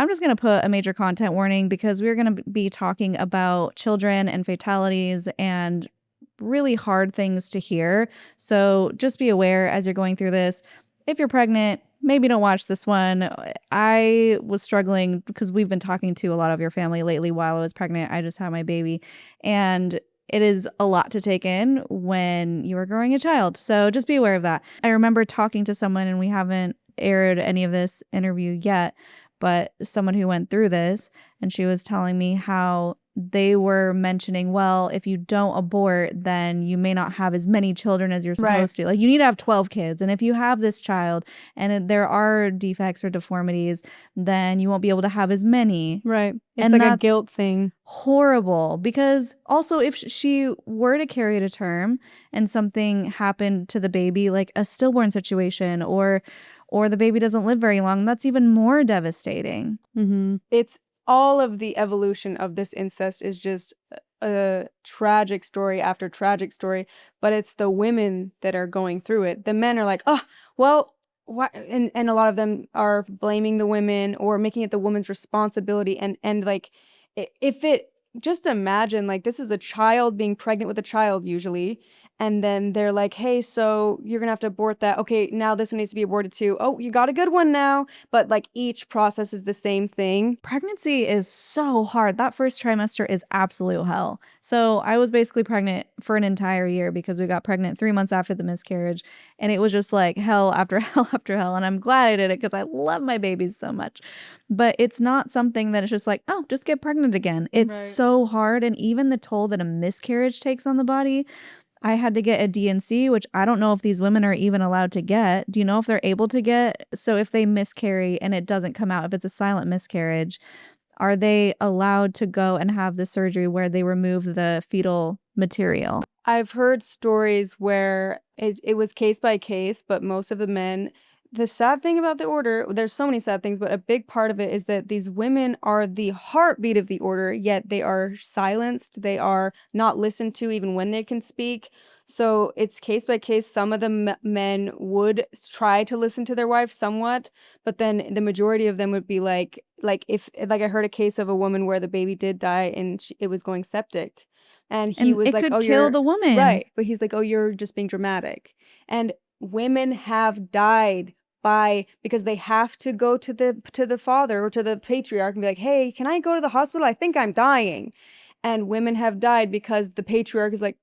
I'm just going to put a major content warning because we're going to be talking about children and fatalities and really hard things to hear. So just be aware as you're going through this. If you're pregnant, maybe don't watch this one. I was struggling because we've been talking to a lot of your family lately while I was pregnant. I just had my baby, and it is a lot to take in when you are growing a child. So just be aware of that. I remember talking to someone, and we haven't aired any of this interview yet, but someone who went through this, and she was telling me how they were mentioning, well, if you don't abort, then you may not have as many children as you're supposed to. Like, you need to have 12 kids. And if you have this child and there are defects or deformities, then you won't be able to have as many. Right. It's And like a that's guilt thing. horrible, because also if she were to carry it to term and something happened to the baby, like a stillborn situation, or the baby doesn't live very long, that's even more devastating. It's all of the evolution of this incest is just a tragic story after tragic story, but it's the women that are going through it. The men are like, oh, well, why? And a lot of them are blaming the women or making it the woman's responsibility. And like, if it, just imagine, like, this is a child being pregnant with a child usually. And then they're like, hey, so you're going to have to abort that. Okay, now this one needs to be aborted too. Oh, you got a good one now. But like each process is the same thing. Pregnancy is so hard. That first trimester is absolute hell. So I was basically pregnant for an entire year because we got pregnant 3 months after the miscarriage. And it was just like hell after hell after hell. And I'm glad I did it because I love my babies so much. But it's not something that it's just like, oh, just get pregnant again. It's so hard. And even the toll that a miscarriage takes on the body. I had to get a D&C, which I don't know if these women are even allowed to get. Do you know if they're able to get? So if they miscarry and it doesn't come out, if it's a silent miscarriage, are they allowed to go and have the surgery where they remove the fetal material? I've heard stories where it was case by case, but most of the men, the sad thing about the order, there's so many sad things, but a big part of it is that these women are the heartbeat of the order, yet they are silenced. They are not listened to even when they can speak. So it's case by case. Some of the men would try to listen to their wife somewhat, but then the majority of them would be like if, like, I heard a case of a woman where the baby did die and it was going septic. And he was it like, could oh, kill you're the woman. right. But he's like, oh, you're just being dramatic. And women have died because they have to go to the father or to the patriarch and be like, hey, can I go to the hospital? I think I'm dying. And women have died because the patriarch is like,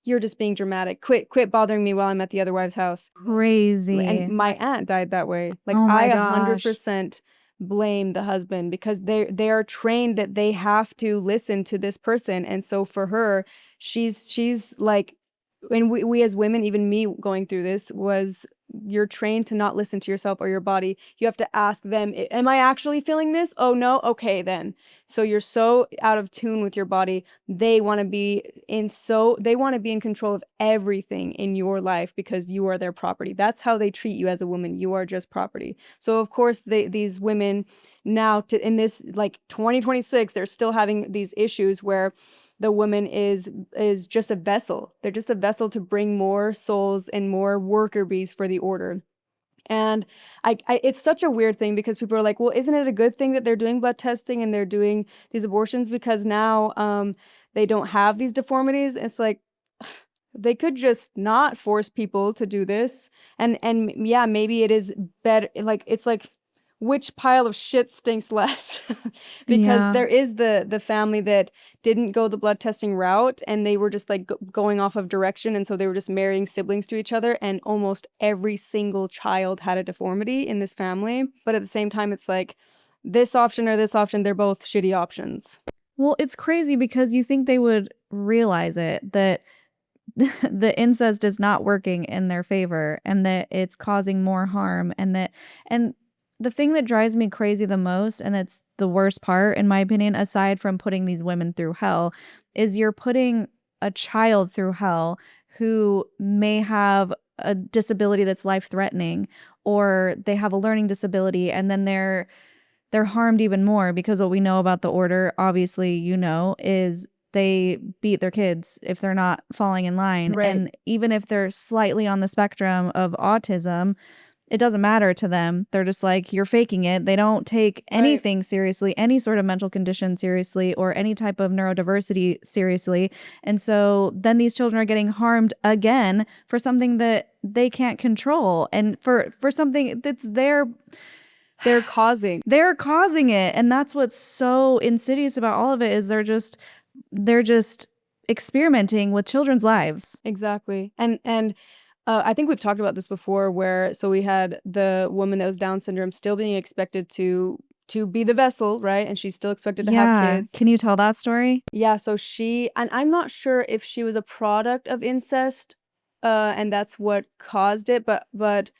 you're just being dramatic. Quit bothering me while I'm at the other wife's house. Crazy. And my aunt died that way. Like, Oh my I gosh. 100% blame the husband because they are trained that they have to listen to this person. And so for her, she's like, and we as women, even me going through this, was you're trained to not listen to yourself or your body. You have to ask them, am I actually feeling this? Oh no, okay then. So you're so out of tune with your body. They want to be in control of everything in your life because you are their property. That's how they treat you as a woman. You are just property. So of course these women now in this like 2026, they're still having these issues where the woman is just a vessel. They're just a vessel to bring more souls and more worker bees for the order. And it's such a weird thing because people are like, well, isn't it a good thing that they're doing blood testing and they're doing these abortions because now they don't have these deformities? It's like, they could just not force people to do this. And yeah, maybe it is better. Like, it's like, which pile of shit stinks less? Because there is the family that didn't go the blood testing route and they were just like going off of direction, and so they were just marrying siblings to each other, and almost every single child had a deformity in this family. But at the same time, it's like this option or this option, they're both shitty options. Well, it's crazy because you think they would realize it, that the incest is not working in their favor and that it's causing more harm, and the thing that drives me crazy the most, and that's the worst part, in my opinion, aside from putting these women through hell, is you're putting a child through hell who may have a disability that's life-threatening, or they have a learning disability, and then they're harmed even more because what we know about the order, obviously, is they beat their kids if they're not falling in line. Right. And even if they're slightly on the spectrum of autism, it doesn't matter to them. They're just like, you're faking it. They don't take Right. anything seriously, any sort of mental condition seriously, or any type of neurodiversity seriously. And so then these children are getting harmed again for something that they can't control, and for something that's They're causing. they're causing it. And that's what's so insidious about all of it, is they're just experimenting with children's lives. Exactly. And I think we've talked about this before, where so we had the woman that was Down syndrome still being expected to be the vessel, right? And she's still expected to have Yeah. kids. Can you tell that story? Yeah, so and I'm not sure if she was a product of incest, and that's what caused it, but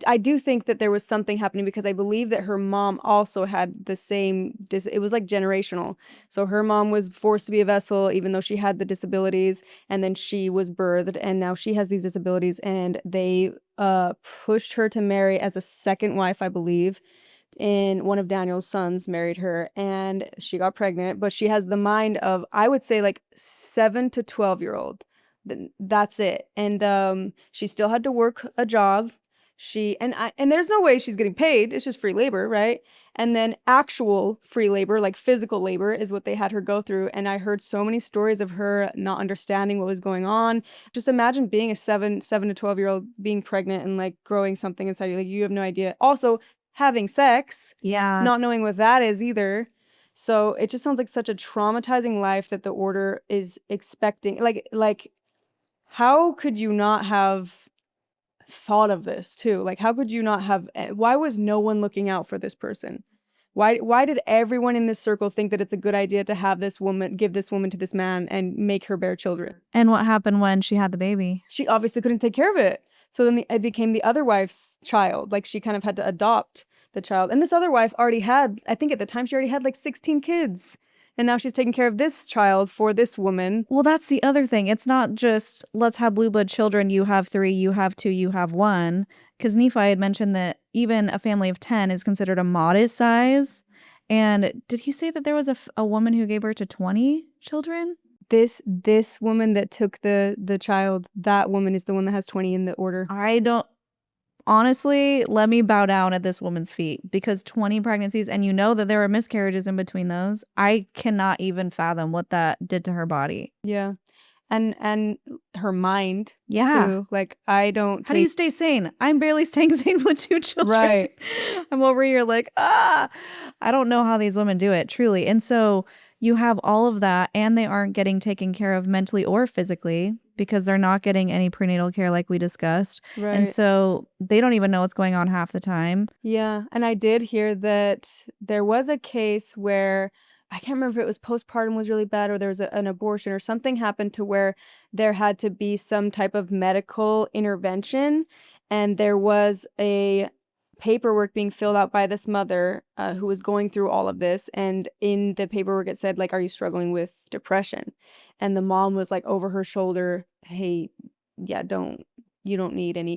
I do think that there was something happening, because I believe that her mom also had the same it was like generational. So her mom was forced to be a vessel even though she had the disabilities, and then she was birthed and now she has these disabilities, and they pushed her to marry as a second wife, I believe. And one of Daniel's sons married her, and she got pregnant, but she has the mind of, I would say, like 7 to 12-year-old. That's it. And she still had to work a job. And there's no way she's getting paid. It's just free labor, right? And then actual free labor, like physical labor, is what they had her go through. And I heard so many stories of her not understanding what was going on. Just imagine being a 7 to 12-year-old, being pregnant and like growing something inside you. Like, you have no idea. Also, having sex, Yeah. not knowing what that is either. So it just sounds like such a traumatizing life that the order is expecting. Like, how could you not have thought of this too? Like, how could you not have? Why was no one looking out for this person? Why did everyone in this circle think that it's a good idea to have this woman, give this woman to this man and make her bear children? And what happened when she had the baby? She obviously couldn't take care of it. So then it became the other wife's child. Like, she kind of had to adopt the child. And this other wife already had, I think at the time, she already had like 16 kids. And now she's taking care of this child for this woman. Well, that's the other thing. It's not just, let's have blue blood children. You have 3, you have 2, you have 1. Because Nephi had mentioned that even a family of 10 is considered a modest size. And did he say that there was a woman who gave birth to 20 children? This woman that took the child, that woman is the one that has 20 in the order. I don't. Honestly, let me bow down at this woman's feet, because 20 pregnancies, and you know that there were miscarriages in between those. I cannot even fathom what that did to her body. Yeah. And her mind, Yeah. too. Like, I don't How do you think. stay sane? I'm barely staying sane with 2 children. Right. I'm over here like, I don't know how these women do it, truly. And so you have all of that, and they aren't getting taken care of mentally or physically, because they're not getting any prenatal care like we discussed. And Right. so they don't even know what's going on half the time. Yeah, and I did hear that there was a case where, I can't remember if it was postpartum was really bad, or there was an abortion or something happened to where there had to be some type of medical intervention, and there was a paperwork being filled out by this mother, who was going through all of this, and in the paperwork it said, like, are you struggling with depression? And the mom was like over her shoulder, hey, yeah, you don't need any